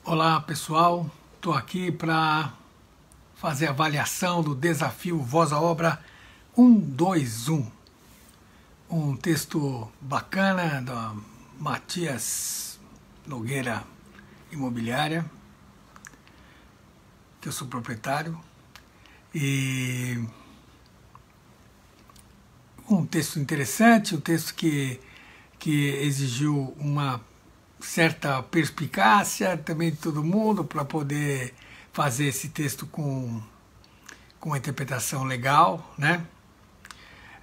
Olá pessoal, estou aqui para fazer a avaliação do desafio Voz à Obra 121. Um texto bacana da Matias Nogueira Imobiliária, que eu sou proprietário, e um texto interessante, um texto que exigiu uma certa perspicácia também de todo mundo para poder fazer esse texto com uma interpretação legal, né?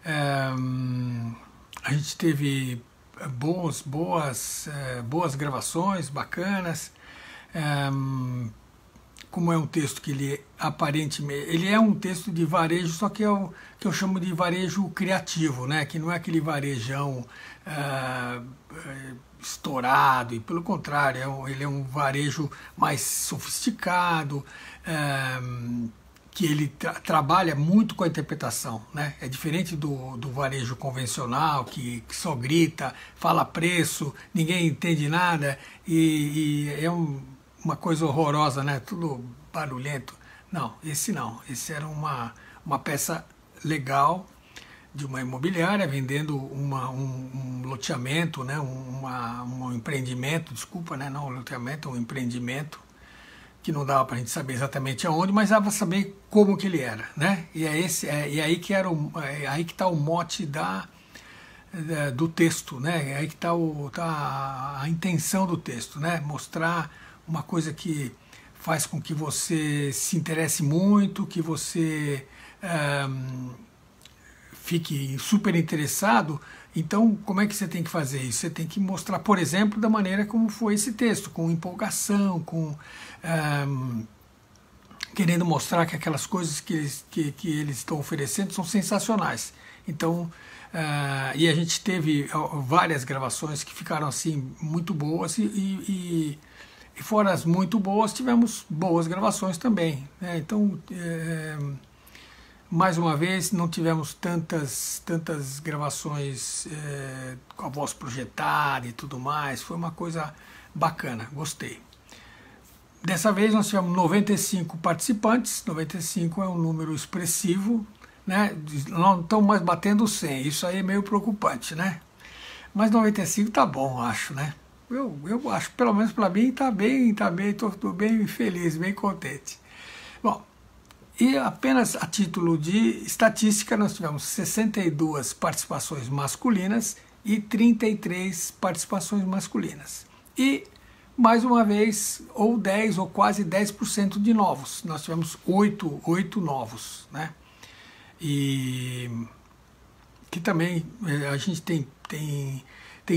A gente teve boas gravações, bacanas. Como é um texto que ele aparentemente ele é um texto de varejo, só que é o que eu chamo de varejo criativo, né? Que não é aquele varejão estourado, e pelo contrário, ele é um varejo mais sofisticado, que ele trabalha muito com a interpretação, né? É diferente do varejo convencional, que só grita, fala preço, ninguém entende nada, e é uma coisa horrorosa, né? Tudo barulhento. Não, esse era uma peça legal de uma imobiliária vendendo um loteamento, né? Um empreendimento, desculpa, né? Não um loteamento, um empreendimento que não dava para a gente saber exatamente aonde, mas dava para saber como que ele era, né? E aí que aí que está o mote do texto, né? É aí que está a intenção do texto, né? Mostrar uma coisa que faz com que você se interesse muito, que você fique super interessado. Então, como é que você tem que fazer isso? Você tem que mostrar, por exemplo, da maneira como foi esse texto, com empolgação, querendo mostrar que aquelas coisas que eles estão oferecendo são sensacionais. Então, e a gente teve várias gravações que ficaram assim muito boas, e fora as muito boas, tivemos boas gravações também, né? Então, mais uma vez, não tivemos tantas gravações com a voz projetada e tudo mais. Foi uma coisa bacana, gostei. Dessa vez nós tivemos 95 participantes, 95 é um número expressivo, né? Não estão mais batendo 100, isso aí é meio preocupante, né? Mas 95 tá bom, acho, né? Eu acho, pelo menos para mim tá bem, tô bem feliz, bem contente. Bom, e apenas a título de estatística, nós tivemos 62 participações masculinas e 33 participações masculinas. E, mais uma vez, ou 10 ou quase 10% de novos. Nós tivemos 8 novos, né? E que também a gente tem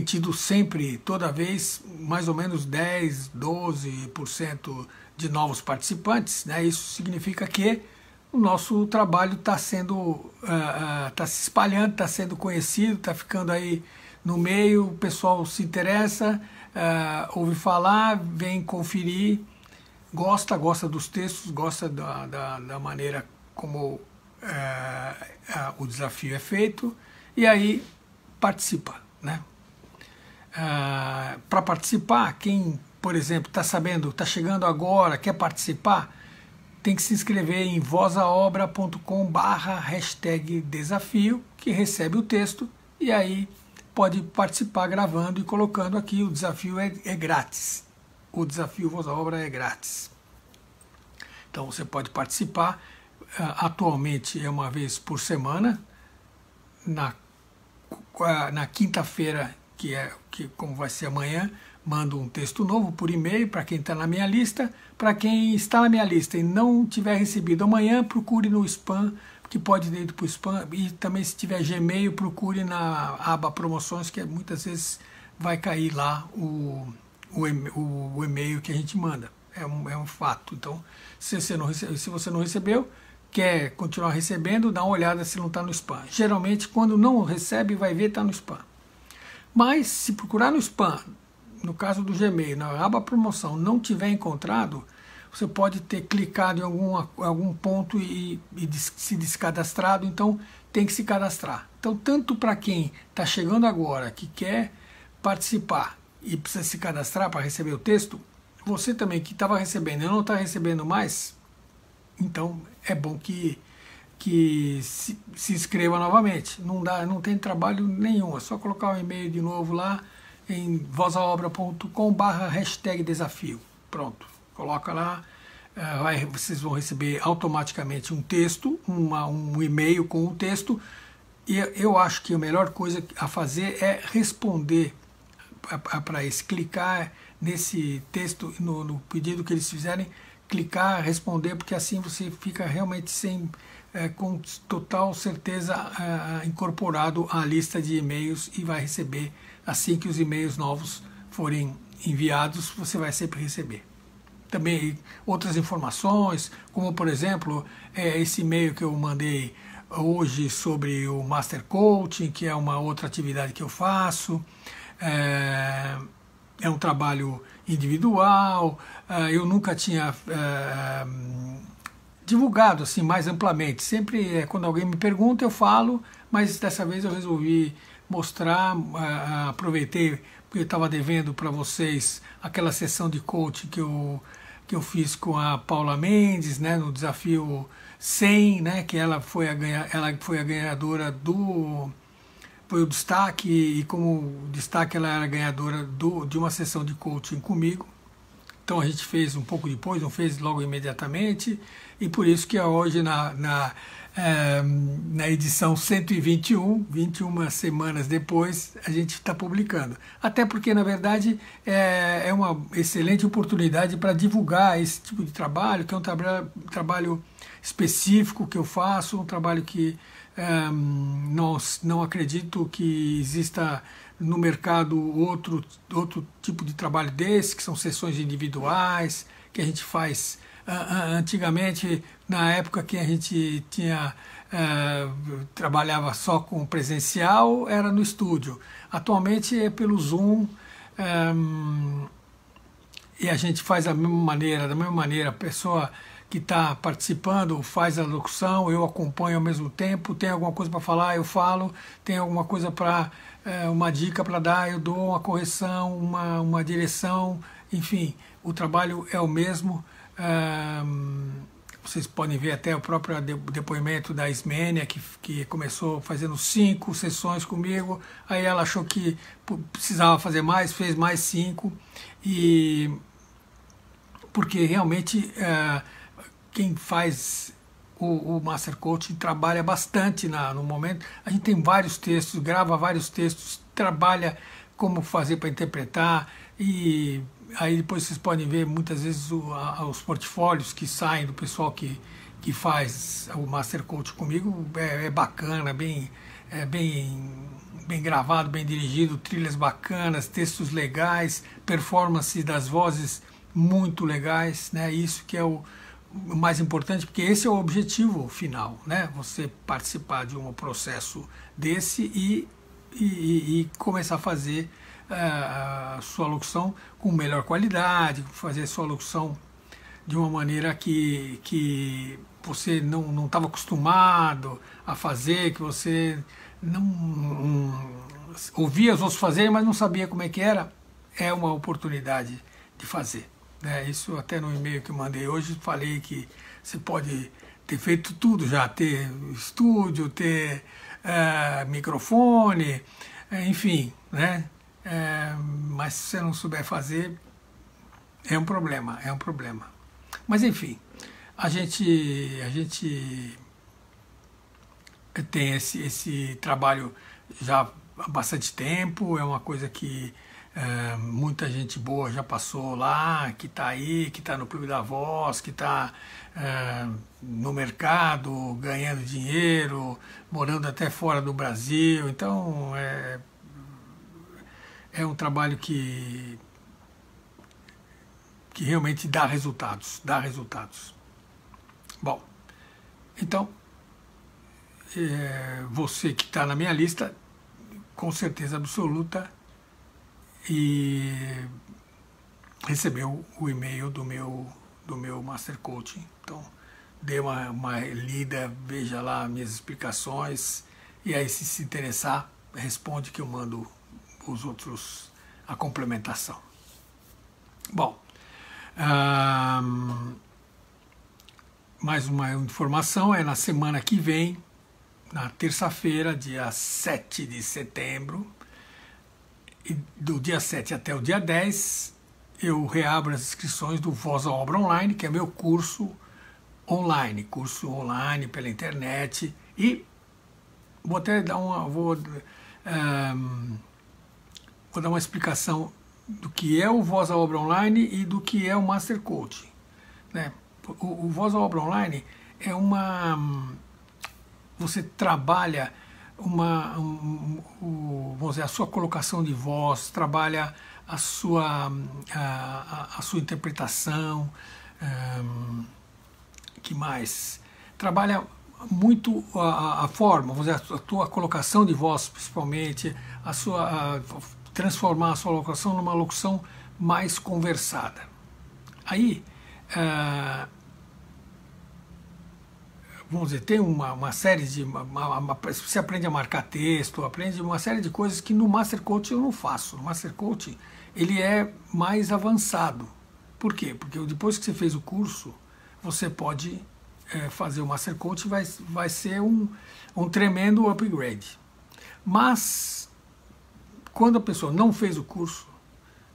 tido sempre, toda vez, mais ou menos 10, 12% de novos participantes, né? Isso significa que o nosso trabalho está sendo, está se espalhando, está sendo conhecido, está ficando aí no meio, o pessoal se interessa, ouve falar, vem conferir, gosta dos textos, gosta da maneira como o desafio é feito, e aí participa, né? Para participar, quem, por exemplo, está chegando agora, quer participar, tem que se inscrever em vozaobra.com/desafio, que recebe o texto, e aí pode participar gravando e colocando aqui. O desafio é grátis. O desafio Voz à Obra é grátis. Então você pode participar. Atualmente é uma vez por semana, na quinta-feira, que como vai ser amanhã, mando um texto novo por e-mail para quem está na minha lista. Para quem está na minha lista e não tiver recebido amanhã, procure no spam, que pode ir para o spam. E também, se tiver Gmail, procure na aba promoções, que muitas vezes vai cair lá o e-mail que a gente manda. É um fato. Então, se você não recebeu, quer continuar recebendo, dá uma olhada se não está no spam. Geralmente, quando não recebe, vai ver está no spam. Mas, se procurar no spam, no caso do Gmail, na aba promoção, não tiver encontrado, você pode ter clicado em algum ponto e se descadastrado, então tem que se cadastrar. Então, tanto para quem está chegando agora, que quer participar e precisa se cadastrar para receber o texto, você também que estava recebendo e não está recebendo mais, então é bom que se inscreva novamente. Não tem trabalho nenhum, é só colocar o e-mail de novo lá em vozaobra.com/desafio. Pronto, coloca lá, vocês vão receber automaticamente um texto, um e-mail com um texto, e eu acho que a melhor coisa a fazer é responder para eles, clicar nesse texto, no pedido que eles fizerem, clicar, responder, porque assim você fica realmente com total certeza incorporado à lista de e-mails e vai receber assim que os e-mails novos forem enviados, você vai sempre receber. Também outras informações, como por exemplo, esse e-mail que eu mandei hoje sobre o Master Coaching, que é uma outra atividade que eu faço. É um trabalho individual, eu nunca tinha divulgado assim mais amplamente. Sempre quando alguém me pergunta eu falo, mas dessa vez eu resolvi mostrar, aproveitei porque eu estava devendo para vocês aquela sessão de coaching que eu fiz com a Paula Mendes, né, no desafio 100, né, que ela foi a ganhadora foi o destaque, e como destaque ela era ganhadora de uma sessão de coaching comigo. Então a gente fez um pouco depois, não fez logo imediatamente, e por isso que hoje na edição 121, 21 semanas depois, a gente está publicando. Até porque, na verdade, é uma excelente oportunidade para divulgar esse tipo de trabalho, que é um trabalho específico que eu faço, um trabalho que não acredito que exista no mercado outro tipo de trabalho desse, que são sessões individuais, que a gente faz antigamente, na época que a gente trabalhava só com presencial, era no estúdio. Atualmente é pelo Zoom, e a gente faz da mesma maneira, a pessoa que está participando faz a locução, eu acompanho ao mesmo tempo, tem alguma coisa para falar, eu falo, tem alguma coisa uma dica para dar, eu dou uma correção, uma direção, enfim, o trabalho é o mesmo. Vocês podem ver até o próprio depoimento da Ismênia, que começou fazendo 5 sessões comigo, aí ela achou que precisava fazer mais, fez mais 5, e porque realmente quem faz o Master Coaching trabalha bastante no momento. A gente tem vários textos, grava vários textos, trabalha como fazer para interpretar, e aí depois vocês podem ver muitas vezes os portfólios que saem do pessoal que faz o Master Coaching comigo. É bacana, bem gravado, bem dirigido, trilhas bacanas, textos legais, performance das vozes muito legais, né? Isso que é o mais importante, porque esse é o objetivo final, né? Você participar de um processo desse e começar a fazer a sua locução com melhor qualidade, fazer a sua locução de uma maneira que você não estava acostumado a fazer, que você não ouvia os outros fazerem, mas não sabia como é que era. É uma oportunidade de fazer. Isso até no e-mail que eu mandei hoje, falei que você pode ter feito tudo já, ter estúdio, ter microfone, enfim, né? Mas se você não souber fazer, é um problema. Mas enfim, a gente tem esse trabalho já há bastante tempo, é uma coisa que muita gente boa já passou lá, que está aí, que está no Clube da Voz, que está no mercado, ganhando dinheiro, morando até fora do Brasil. Então é um trabalho que realmente dá resultados. Bom, então você que está na minha lista, com certeza absoluta, e recebeu o e-mail do meu Master Coaching. Então dê uma lida, veja lá minhas explicações, e aí se interessar, responde que eu mando os outros, a complementação. Bom, Ah, mais uma informação, é na semana que vem, na terça-feira, dia 7 de setembro, e do dia 7 até o dia 10, eu reabro as inscrições do Voz à Obra Online, que é meu curso online pela internet, e vou até dar vou dar uma explicação do que é o Voz à Obra Online e do que é o Master Coaching, né? O Voz à Obra Online é você trabalha vamos dizer, a sua colocação de voz, trabalha a sua interpretação, que mais? Trabalha muito a forma, vamos dizer, a tua colocação de voz, principalmente, transformar a sua locução numa locução mais conversada. Aí, vamos dizer, tem uma série de... você aprende a marcar texto, aprende uma série de coisas que no Master Coaching eu não faço. No Master Coaching ele é mais avançado. Por quê? Porque depois que você fez o curso, você pode fazer o Master Coaching, vai ser um tremendo upgrade. Mas, quando a pessoa não fez o curso,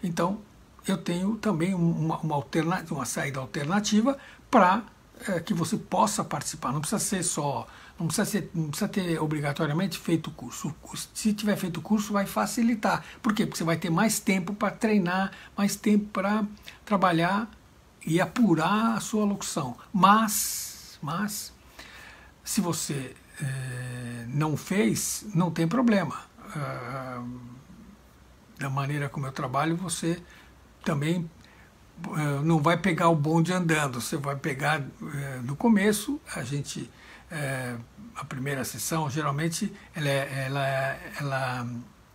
então eu tenho também uma saída alternativa para que você possa participar. Não precisa ser não precisa ter obrigatoriamente feito o curso. Se tiver feito o curso, vai facilitar. Por quê? Porque você vai ter mais tempo para treinar, mais tempo para trabalhar e apurar a sua locução. Mas se você não fez, não tem problema. Da maneira como eu trabalho, você também não vai pegar o bonde andando, você vai pegar no começo. A primeira sessão geralmente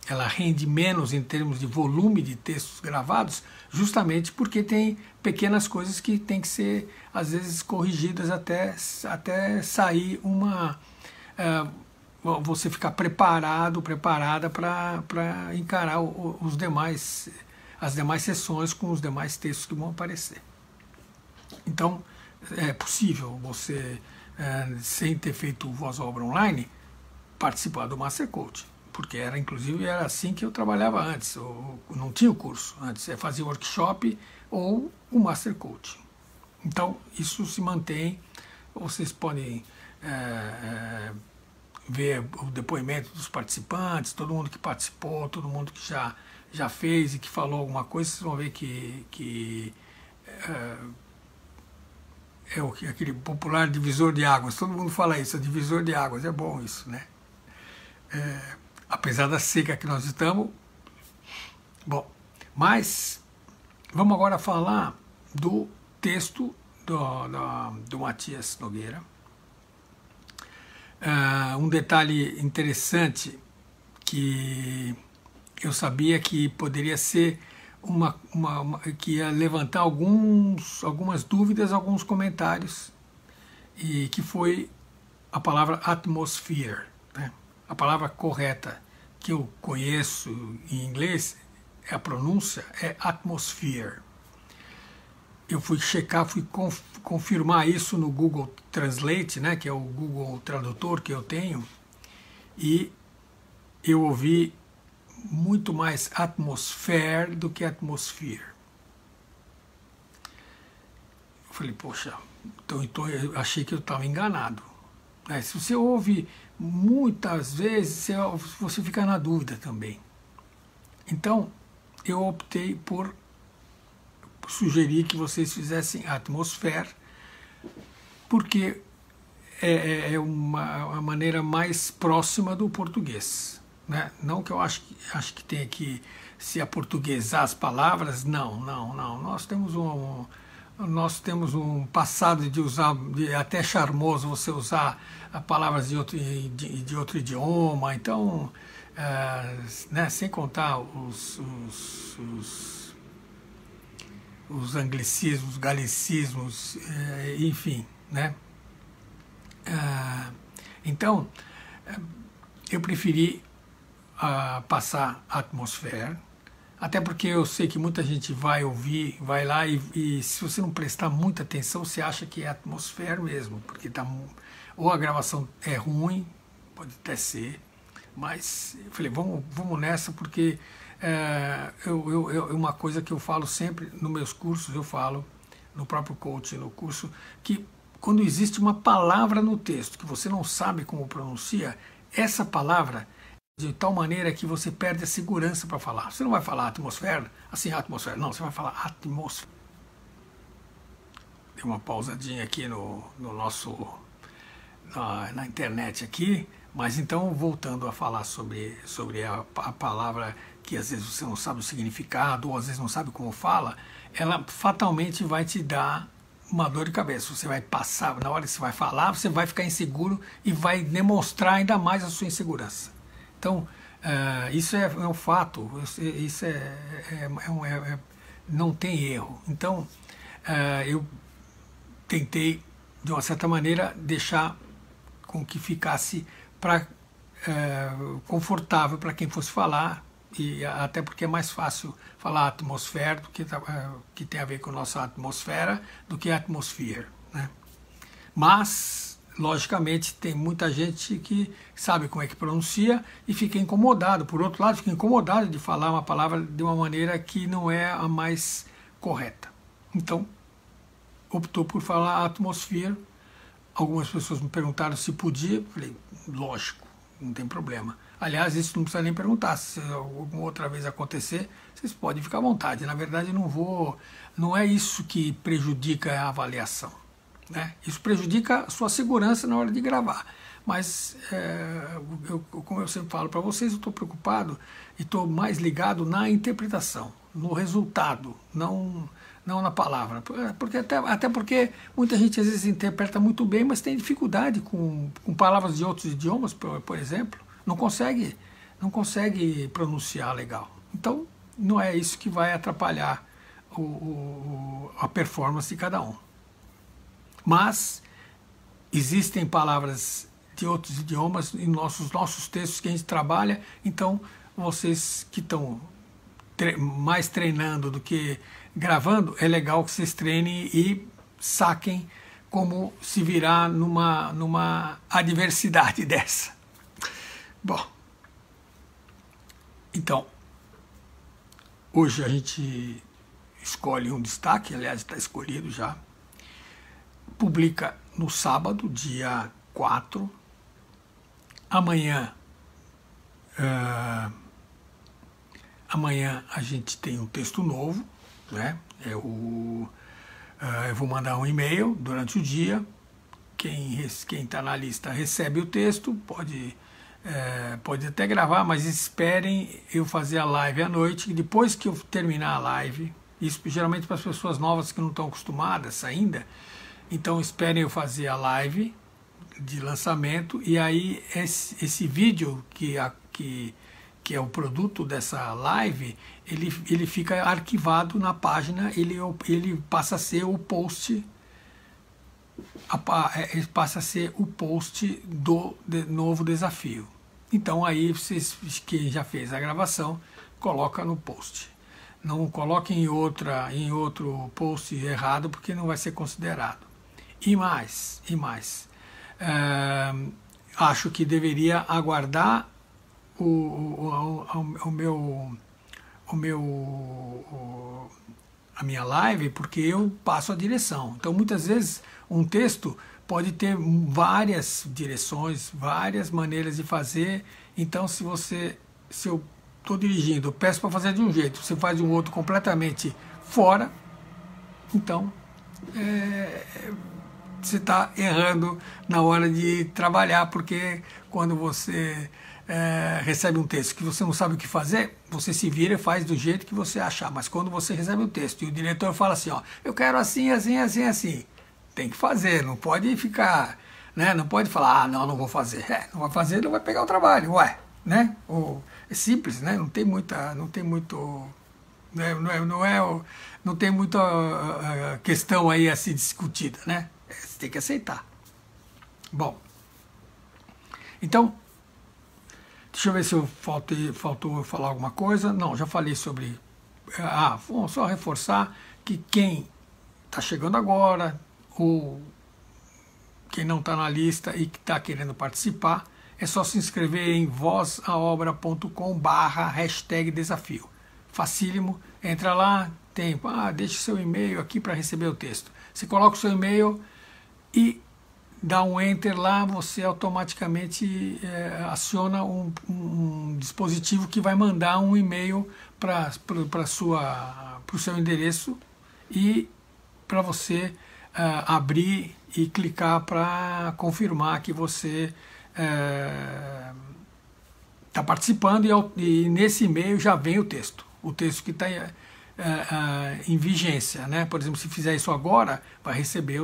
ela rende menos em termos de volume de textos gravados, justamente porque tem pequenas coisas que tem que ser às vezes corrigidas até sair você ficar preparada para encarar as demais sessões com os demais textos que vão aparecer. Então, é possível você, sem ter feito Voz à Obra Online, participar do Master Coaching, porque inclusive era assim que eu trabalhava antes. Eu não tinha o curso antes, eu fazia workshop ou o Master Coaching. Então, isso se mantém. Vocês podem ver o depoimento dos participantes, todo mundo que participou, todo mundo que já fez e que falou alguma coisa. Vocês vão ver que aquele popular divisor de águas. Todo mundo fala isso, divisor de águas. É bom isso, né? Apesar da seca que nós estamos. Bom, mas vamos agora falar do texto do Matias Nogueira. Um detalhe interessante que eu sabia que poderia ser que ia levantar algumas dúvidas, alguns comentários, e que foi a palavra atmosphere, né? A palavra correta que eu conheço em inglês, a pronúncia é atmosphere. Eu fui checar, fui confirmar isso no Google Translate, né, que é o Google Tradutor que eu tenho, e eu ouvi muito mais atmosphere do que atmosphere. Eu falei, poxa, então eu achei que eu estava enganado. Se você ouve muitas vezes, você fica na dúvida também. Então, eu optei por sugerir que vocês fizessem atmosfera, porque é uma maneira mais próxima do português, né? Não que eu acho que tenha que se aportuguesar as palavras, não. Nós temos um passado de usar, até charmoso você usar palavras de outro idioma. Então, né, sem contar os anglicismos, galicismos, enfim, né? Então, eu preferi passar atmosfera, Até porque eu sei que muita gente vai ouvir, vai lá e se você não prestar muita atenção, você acha que é atmosfera mesmo, porque tá, ou a gravação é ruim, pode até ser, mas eu falei, vamos nessa, porque uma coisa que eu falo sempre nos meus cursos, eu falo no próprio coaching, no curso, que quando existe uma palavra no texto que você não sabe como pronuncia, essa palavra de tal maneira que você perde a segurança para falar. Você não vai falar atmosfera, assim, atmosfera, não, você vai falar atmosfera. Dei uma pausadinha aqui no nosso, na internet aqui, mas então voltando a falar sobre a palavra que às vezes você não sabe o significado, ou às vezes não sabe como fala, ela fatalmente vai te dar uma dor de cabeça. Você vai passar, na hora que você vai falar, você vai ficar inseguro e vai demonstrar ainda mais a sua insegurança. Então, isso é um fato, isso não tem erro. Então, eu tentei, de uma certa maneira, deixar com que ficasse confortável para quem fosse falar, e até porque é mais fácil falar atmosfera, que tem a ver com a nossa atmosfera, do que atmosphere, né? Mas, logicamente, tem muita gente que sabe como é que pronuncia e fica incomodado. Por outro lado, fica incomodado de falar uma palavra de uma maneira que não é a mais correta. Então, optou por falar atmosphere. Algumas pessoas me perguntaram se podia. Falei, lógico, não tem problema. Aliás, isso não precisa nem perguntar. Se alguma outra vez acontecer, vocês podem ficar à vontade. Na verdade, não é isso que prejudica a avaliação, né? Isso prejudica a sua segurança na hora de gravar. Mas, como eu sempre falo para vocês, eu estou preocupado e estou mais ligado na interpretação, no resultado, não na palavra. Porque até porque muita gente às vezes interpreta muito bem, mas tem dificuldade com palavras de outros idiomas, por exemplo. Não consegue pronunciar legal. Então, não é isso que vai atrapalhar a performance de cada um. Mas existem palavras de outros idiomas em nossos textos que a gente trabalha, então vocês que estão mais treinando do que gravando, é legal que vocês treinem e saquem como se virar numa adversidade dessa. Bom, então, hoje a gente escolhe um destaque, aliás, está escolhido já. Publica no sábado, dia 4. Amanhã a gente tem um texto novo, né? Eu vou mandar um e-mail durante o dia. Quem está na lista recebe o texto, pode até gravar, mas esperem eu fazer a live à noite. E depois que eu terminar a live, isso geralmente para as pessoas novas que não estão acostumadas ainda, então esperem eu fazer a live de lançamento, e aí esse vídeo que é o produto dessa live, ele fica arquivado na página, ele passa a ser o post, passa a ser o post do novo desafio. Então aí vocês, quem já fez a gravação, coloca no post. Não coloque em outro post errado, porque não vai ser considerado. E mais, acho que deveria aguardar a minha live, porque eu passo a direção. Então, muitas vezes, um texto pode ter várias direções, várias maneiras de fazer. Então, se eu estou dirigindo, eu peço para fazer de um jeito, você faz de um outro completamente fora, então você está errando na hora de trabalhar, porque quando você recebe um texto que você não sabe o que fazer, você se vira e faz do jeito que você achar. Mas quando você recebe o texto e o diretor fala assim, ó, eu quero assim, assim, assim, assim, tem que fazer, não pode ficar, né? Não pode falar, não vou fazer. Não vai fazer, não vai pegar o trabalho, ué, né? É simples, né? Não tem muito, né? Não tem muita questão aí a ser discutida, né? Você tem que aceitar. Bom, então, deixa eu ver se faltou eu falar alguma coisa. Não, já falei sobre vamos só reforçar que quem está chegando agora, ou quem não está na lista e que está querendo participar, é só se inscrever em vozaobra.com/desafio. Facílimo, entra lá, tem, deixe seu e-mail aqui para receber o texto. Você coloca o seu e-mail e dá um enter lá, você automaticamente aciona um dispositivo que vai mandar um e-mail para o seu endereço e para você abrir e clicar para confirmar que você está participando, e nesse e-mail já vem o texto que está em vigência, né? Por exemplo, se fizer isso agora, vai receber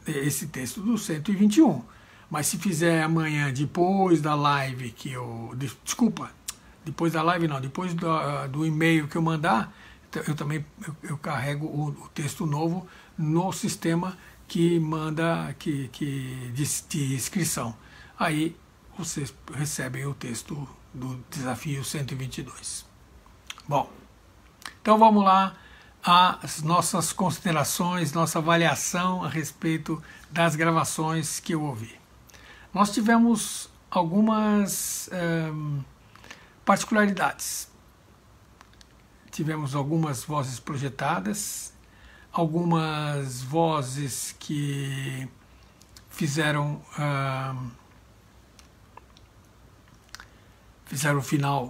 esse texto do 121. Mas se fizer amanhã, depois da live depois da live não, depois do e-mail que eu mandar, eu também carrego o texto novo no sistema que manda de inscrição. Aí vocês recebem o texto do desafio 122. Bom, então vamos lá às nossas considerações, nossa avaliação a respeito das gravações que eu ouvi. Nós tivemos algumas particularidades. Tivemos algumas vozes projetadas, algumas vozes que fizeram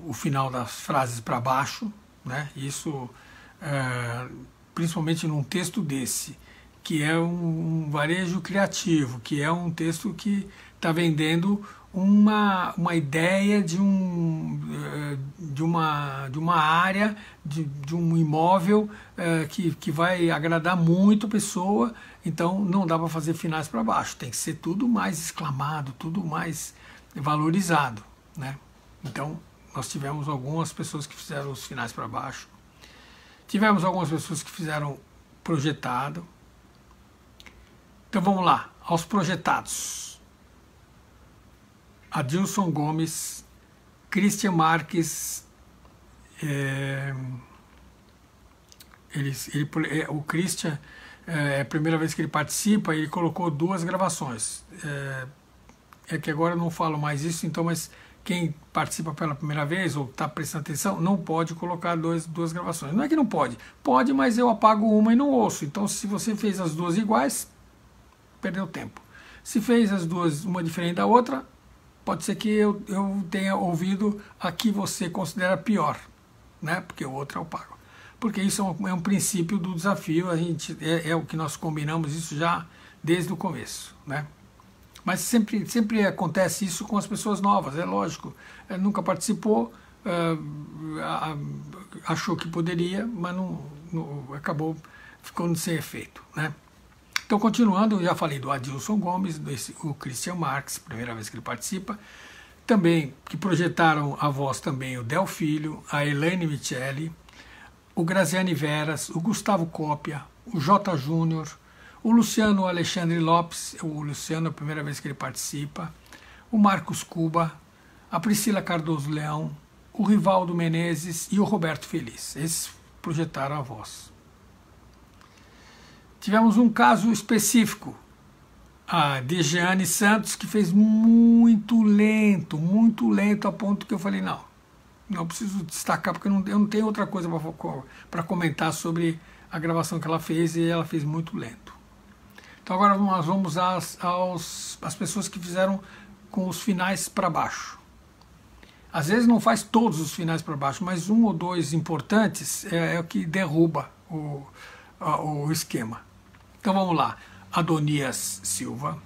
o final das frases para baixo, né? Isso principalmente num texto desse, que é um varejo criativo, que é um texto que está vendendo uma ideia de uma área, de um imóvel que vai agradar muito a pessoa. Então não dá para fazer finais para baixo, tem que ser tudo mais exclamado, tudo mais valorizado, né? Então nós tivemos algumas pessoas que fizeram os finais para baixo, tivemos algumas pessoas que fizeram projetado. Então vamos lá, aos projetados: Adilson Gomes, Christian Marques, o Christian, é a primeira vez que ele participa, ele colocou 2 gravações. É que agora eu não falo mais isso, então, mas quem participa pela primeira vez ou está prestando atenção, não pode colocar 2 gravações. Não é que não pode, pode, mas eu apago uma e não ouço. Então, se você fez as 2 iguais, perdeu tempo. Se fez as 2, uma diferente da outra, pode ser que eu tenha ouvido a que você considera pior, né? Porque o outro eu pago. Porque isso é um princípio do desafio, é o que nós combinamos isso já desde o começo, né? Mas sempre acontece isso com as pessoas novas, é lógico. Nunca participou, achou que poderia, mas acabou ficando sem efeito, né? Então, continuando, eu já falei do Adilson Gomes, o Christian Marques, primeira vez que ele participa. Também, que projetaram a voz também, o Del Filho, a Elaine Micheli, o Graziane Veras, o Gustavo Cópia, o J. Júnior, o Luciano Alexandre Lopes, o Luciano, a primeira vez que ele participa, o Marcos Cuba, a Priscila Cardoso Leão, o Rivaldo Menezes e o Roberto Feliz. Esses projetaram a voz. Tivemos um caso específico, a Dejeane Santos, que fez muito lento, a ponto que eu falei, não preciso destacar, porque eu não tenho outra coisa para comentar sobre a gravação que ela fez, e ela fez muito lento. Então agora nós vamos às pessoas que fizeram com os finais para baixo. Às vezes não faz todos os finais para baixo, mas 1 ou 2 importantes é o que derruba o esquema. Então vamos lá: Adonias Silva,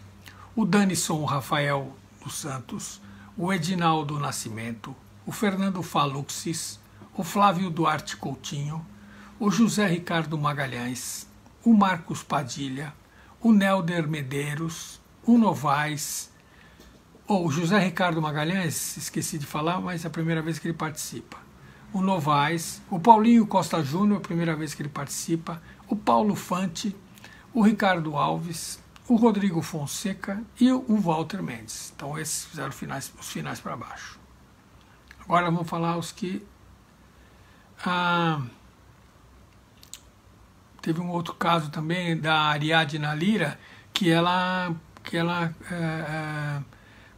o Danison Rafael dos Santos, o Edinaldo Nascimento, o Fernando Faluxis, o Flávio Duarte Coutinho, o José Ricardo Magalhães, o Marcos Padilha, o Nelder Medeiros, o Novaes, o José Ricardo Magalhães, esqueci de falar, mas é a primeira vez que ele participa. O Novaes, o Paulinho Costa Júnior, a primeira vez que ele participa, o Paulo Fante, o Ricardo Alves, o Rodrigo Fonseca e o Walter Mendes. Então esses fizeram os finais para baixo. Agora vamos falar os que teve um outro caso também da Ariadna Lira, que ela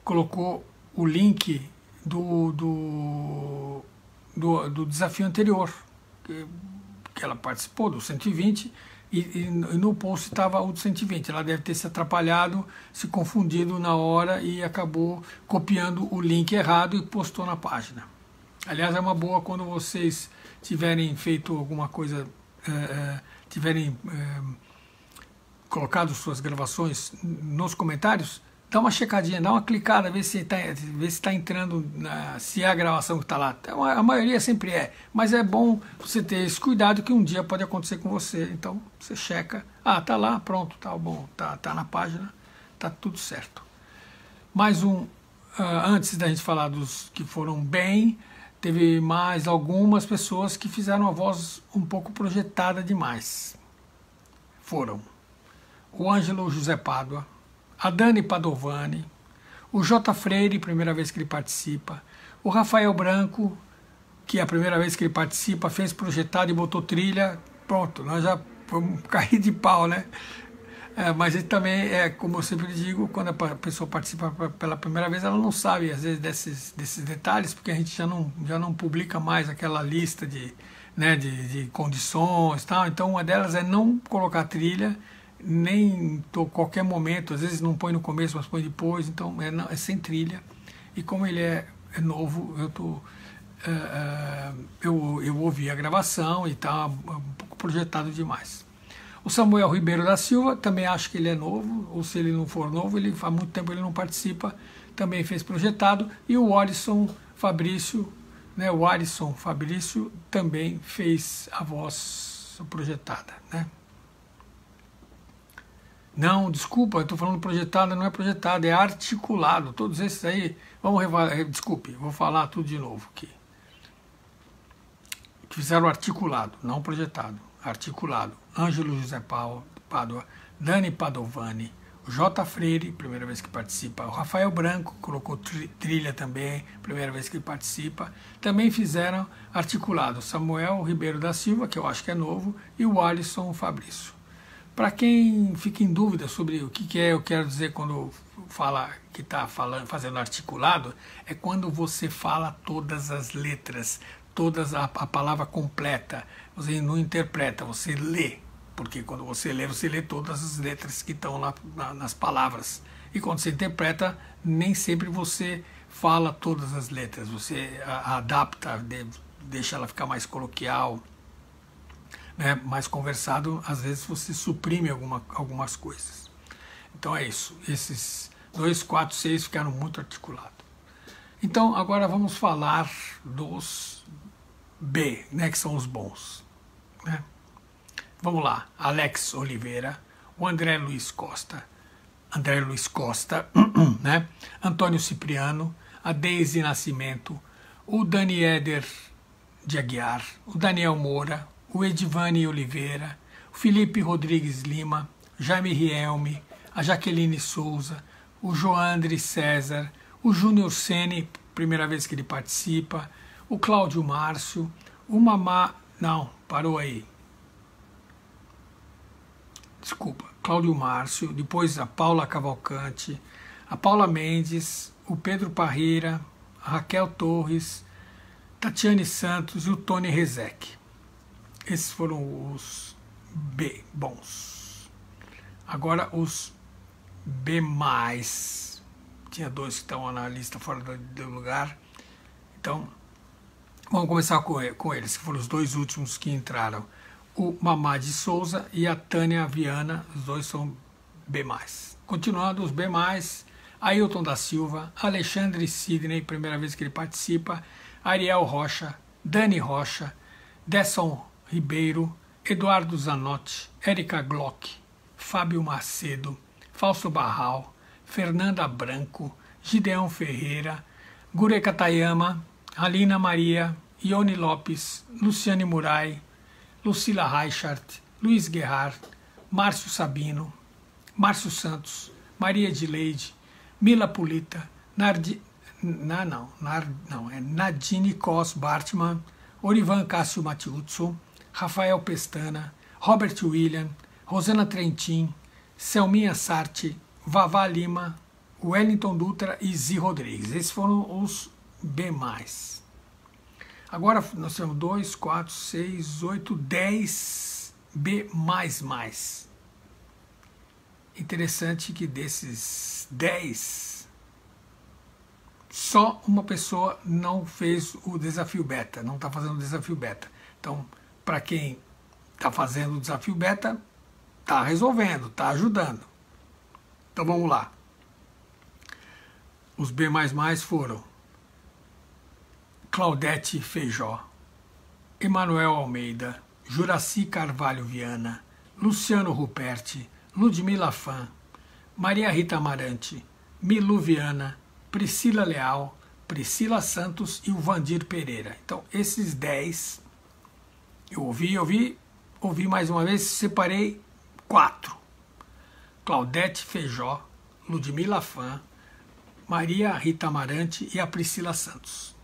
colocou o link do desafio anterior, que ela participou do 120, e no post estava o do 120. Ela deve ter se atrapalhado, se confundido na hora e acabou copiando o link errado e postou na página. Aliás, é uma boa quando vocês tiverem feito alguma coisa, tiverem colocado suas gravações nos comentários, dá uma checadinha, dá uma clicada, vê se está entrando, se é a gravação que está lá. Então, a maioria sempre é, mas é bom você ter esse cuidado que um dia pode acontecer com você. Então você checa, tá lá, pronto, tá bom, tá na página, tá tudo certo. Mais um, antes da gente falar dos que foram bem, teve mais algumas pessoas que fizeram a voz um pouco projetada demais. Foram o Ângelo José Pádua, a Dani Padovani, o J. Freire, primeira vez que ele participa, o Rafael Branco, que é a primeira vez que ele participa, fez projetado e botou trilha, pronto, nós já vamos cair de pau, né? Mas ele também, como eu sempre digo, quando a pessoa participa pela primeira vez, ela não sabe, às vezes, desses detalhes, porque a gente já não publica mais aquela lista de condições e tal. Então, uma delas é não colocar trilha, nem em qualquer momento, às vezes não põe no começo, mas põe depois, então é sem trilha. E como ele é novo, eu ouvi a gravação e está um pouco projetado demais. O Samuel Ribeiro da Silva, também acho que ele é novo, ou se ele não for novo, há muito tempo ele não participa, também fez projetado. E o Alisson Fabrício, também fez a voz projetada, né? Não, desculpa, eu estou falando projetada, não é projetada, é articulado. Todos esses aí, desculpe, vou falar tudo de novo aqui. Que fizeram articulado, não projetado, articulado. Ângelo José Pádua, Dani Padovani, o J. Freire, primeira vez que participa, o Rafael Branco, colocou trilha também, primeira vez que participa. Também fizeram articulado Samuel Ribeiro da Silva, que eu acho que é novo, e o Alisson Fabrício. Para quem fica em dúvida sobre o que eu quero dizer quando fala que está fazendo articulado, é quando você fala todas as letras, a palavra completa. Você não interpreta, você lê. Porque quando você lê todas as letras que estão nas palavras. E quando você interpreta, nem sempre você fala todas as letras. Você adapta, deixa ela ficar mais coloquial, mais conversado, às vezes você suprime algumas coisas. Então é isso, esses 2, 4, 6 ficaram muito articulados. Então agora vamos falar dos B, que são os bons, né? Vamos lá, Alex Oliveira, o André Luiz Costa, né? Antônio Cipriano, a Deise Nascimento, o Dani Éder de Aguiar, o Daniel Moura, o Edivane Oliveira, o Felipe Rodrigues Lima, Jaime Rielme, a Jaqueline Souza, o Joandre César, o Júnior Sene, primeira vez que ele participa, o Cláudio Márcio, o Mamá... Não, parou aí. Desculpa, Cláudio Márcio, depois a Paula Cavalcante, a Paula Mendes, o Pedro Parreira, a Raquel Torres, Tatiane Santos e o Tony Rezec. Esses foram os B bons. Agora os B+. Tinha 2 que estão na lista fora do lugar. Então, vamos começar com eles, que foram os 2 últimos que entraram. O Mamá de Souza e a Tânia Viana, os 2 são B+. Continuando, os B+, Ailton da Silva, Alexandre Sidney, primeira vez que ele participa, Ariel Rocha, Dani Rocha, Desson Ribeiro, Eduardo Zanotti, Érica Glock, Fábio Macedo, Fausto Barral, Fernanda Branco, Gideão Ferreira, Gureka Tayama, Alina Maria, Ione Lopes, Luciane Murai, Lucila Reichart, Luiz Guerrard, Márcio Sabino, Márcio Santos, Maria Edileide, Mila Pulita, Nadine Cos Bartman, Orivan Cássio Matiuzzo, Rafael Pestana, Robert William, Rosana Trentin, Selminha Sarti, Vavá Lima, Wellington Dutra e Zi Rodrigues. Esses foram os B+. Agora nós temos 2, 4, 6, 8, 10 B++. Interessante que desses 10, só uma pessoa não fez o desafio beta, não está fazendo o desafio beta. Então, para quem está fazendo o desafio beta, está resolvendo, está ajudando. Então vamos lá. Os B++ foram Claudete Feijó, Emanuel Almeida, Juraci Carvalho Viana, Luciano Ruperti, Ludmila Fan, Maria Rita Amarante, Milu Viana, Priscila Leal, Priscila Santos e o Vandir Pereira. Então, esses 10, eu ouvi mais uma vez, separei 4. Claudete Feijó, Ludmila Fan, Maria Rita Amarante e a Priscila Santos.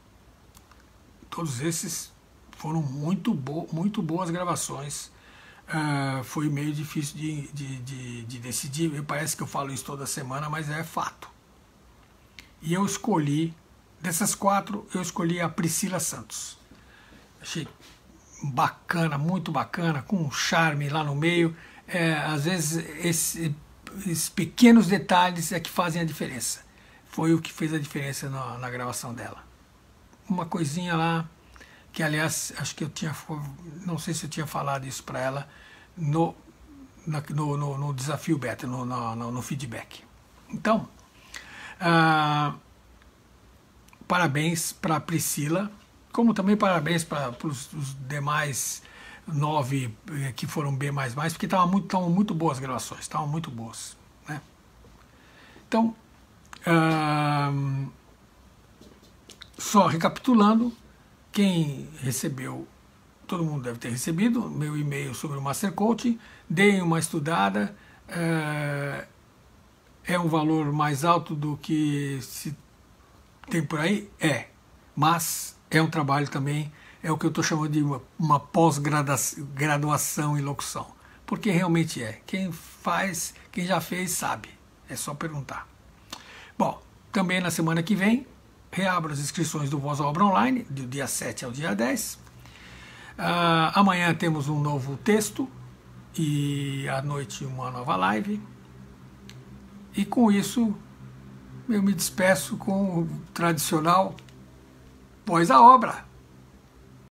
Todos esses foram muito boas gravações. Foi meio difícil de decidir. Parece que eu falo isso toda semana, mas é fato. E eu escolhi, dessas 4, eu escolhi a Priscila Santos. Achei bacana, muito bacana, com um charme lá no meio. Às vezes esses pequenos detalhes é que fazem a diferença. Foi o que fez a diferença na gravação dela. Uma coisinha lá, que aliás, acho que eu tinha, não sei se eu tinha falado isso para ela no desafio beta, no feedback. Então, parabéns para a Priscila, como também parabéns para os demais 9 que foram B++, porque estavam muito boas as gravações, estavam muito boas, né? Então, só recapitulando, quem recebeu, todo mundo deve ter recebido, meu e-mail sobre o Master Coaching, deem uma estudada, é um valor mais alto do que se tem por aí? Mas é um trabalho também, é o que eu estou chamando de uma pós-graduação em locução, porque realmente quem já fez sabe, é só perguntar. Bom, também na semana que vem, reabro as inscrições do Voz à Obra Online, do dia 7 ao dia 10. Amanhã temos um novo texto e à noite uma nova live. E com isso, eu me despeço com o tradicional Voz à Obra.